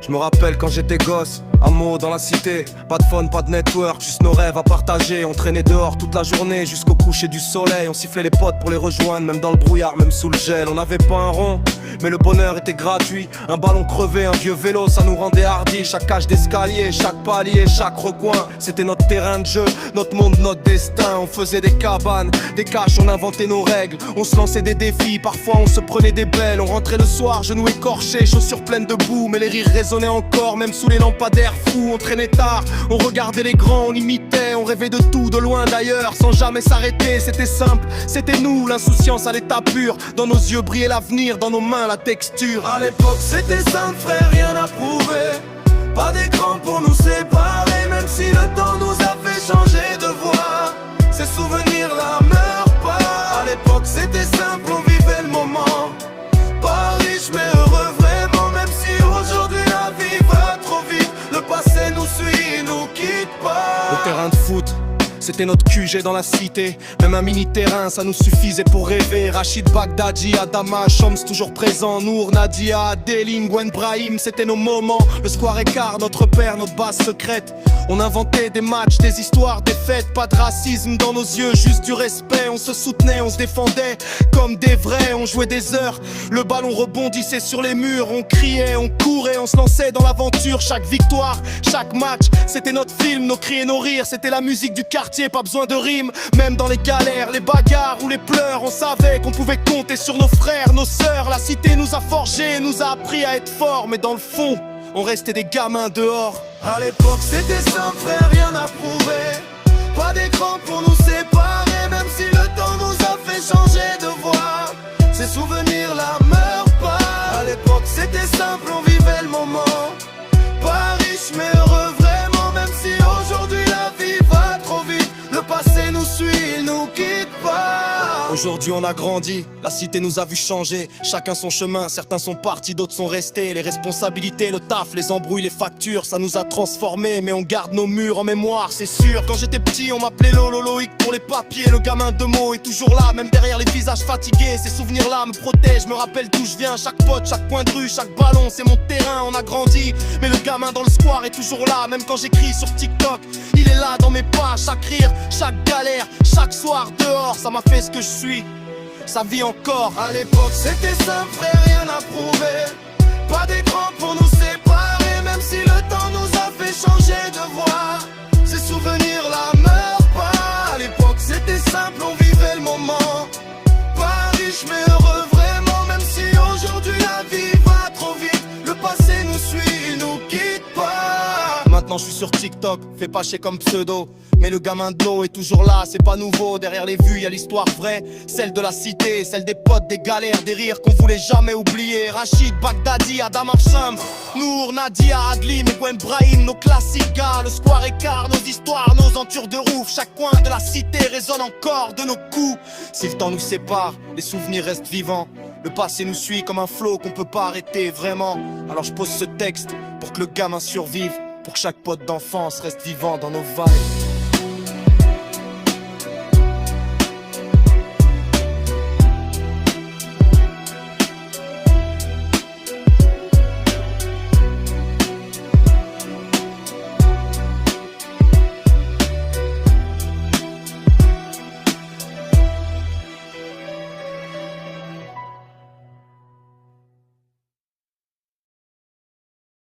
Je me rappelle quand j'étais gosse, un mot dans la cité. Pas de phone, pas de network, juste nos rêves à partager. On traînait dehors toute la journée jusqu'au coucher du soleil. On sifflait les potes pour les rejoindre, même dans le brouillard, même sous le gel. On n'avait pas un rond, mais le bonheur était gratuit. Un ballon crevé, un vieux vélo, ça nous rendait hardis. Chaque cage d'escalier, chaque palier, chaque recoin, c'était notre terrain de jeu, notre monde, notre destin. On faisait des cabanes, des caches, on inventait nos règles. On se lançait des défis, parfois on se prenait des belles. On rentrait le soir, genoux écorchés, chaussures pleines de boue. Mais les rires résonnaient encore, même sous les lampadaires fous. On traînait tard, on regardait les grands, on imitait. On rêvait de tout, de loin d'ailleurs, sans jamais s'arrêter. C'était simple, c'était nous, l'insouciance à l'état pur. Dans nos yeux brillait l'avenir, dans nos mains la texture. À l'époque c'était simple frère, rien à prouver. Pas d'écran pour nous séparer, même si le temps nous a fait changer de voie. Ces souvenirs-là meurent pas. À l'époque c'était simple, on vivait le moment. Pas riche mais heureux vraiment, même si aujourd'hui la vie va trop vite. Le passé nous suit, nous quitte pas. Au terrain de foot, c'était notre QG dans la cité. Même un mini-terrain, ça nous suffisait pour rêver. Rachid Bagdadi, Adama, Shams toujours présent. Nour, Nadia, Adeline, Gwen Brahim, c'était nos moments. Le square écart, notre père, notre base secrète. On inventait des matchs, des histoires, des fêtes. Pas de racisme dans nos yeux, juste du respect. On se soutenait, on se défendait comme des vrais. On jouait des heures, le ballon rebondissait sur les murs. On criait, on courait, on se lançait dans l'aventure. Chaque victoire, chaque match, c'était notre film. Nos cris et nos rires, c'était la musique du quartier. Pas besoin de rimes, même dans les galères, les bagarres ou les pleurs. On savait qu'on pouvait compter sur nos frères, nos sœurs. La cité nous a forgés, nous a appris à être forts. Mais dans le fond, on restait des gamins dehors. À l'époque c'était simple frère, rien à prouver. Pas d'écran pour nous séparer, même si le temps nous a fait changer de voie. Ces souvenirs-là meurent pas. À l'époque c'était simple, on vivait le moment. Pas riche mais heureux vraiment, même si aujourd'hui la vie va trop vite. Le passé nous suit, il nous quitte pas. Aujourd'hui on a grandi, la cité nous a vu changer. Chacun son chemin, certains sont partis, d'autres sont restés. Les responsabilités, le taf, les embrouilles, les factures, ça nous a transformés. Mais on garde nos murs en mémoire, c'est sûr. Quand j'étais petit on m'appelait Lolo Loïc pour les papiers. Le gamin de mots est toujours là, même derrière les visages fatigués. Ces souvenirs là me protègent, me rappellent d'où je viens. Chaque pote, chaque point de rue, chaque ballon, c'est mon terrain, on a grandi. Mais le gamin dans le square est toujours là, même quand j'écris sur TikTok. Il est là dans mes pas, chaque rire, chaque galère, chaque soir dehors, ça m'a fait ce que je suis, ça vit encore. À l'époque c'était simple frère, rien à prouver. Pas d'écran pour nous séparer, même si le temps nous a fait changer de voie. Ces souvenirs-là meurent pas. À l'époque c'était simple, on vivait le moment. Pas riche mais heureux vraiment, même si aujourd'hui la vie va trop vite. Le passé nous suit, il nous quitte pas. Maintenant je suis sur TikTok, fais pas chier comme pseudo. Mais le gamin de l'eau est toujours là, c'est pas nouveau. Derrière les vues, y'a l'histoire vraie, celle de la cité, celle des potes, des galères, des rires qu'on voulait jamais oublier. Rachid, Bagdadi, Adam Shams, Nour, Nadia, Adeline et Gwen Brahim, nos classiques gars. Le square écart, nos histoires, nos entures de rouf. Chaque coin de la cité résonne encore de nos coups. Si le temps nous sépare, les souvenirs restent vivants. Le passé nous suit comme un flot qu'on peut pas arrêter vraiment. Alors je pose ce texte pour que le gamin survive, pour que chaque pote d'enfance reste vivant dans nos vagues.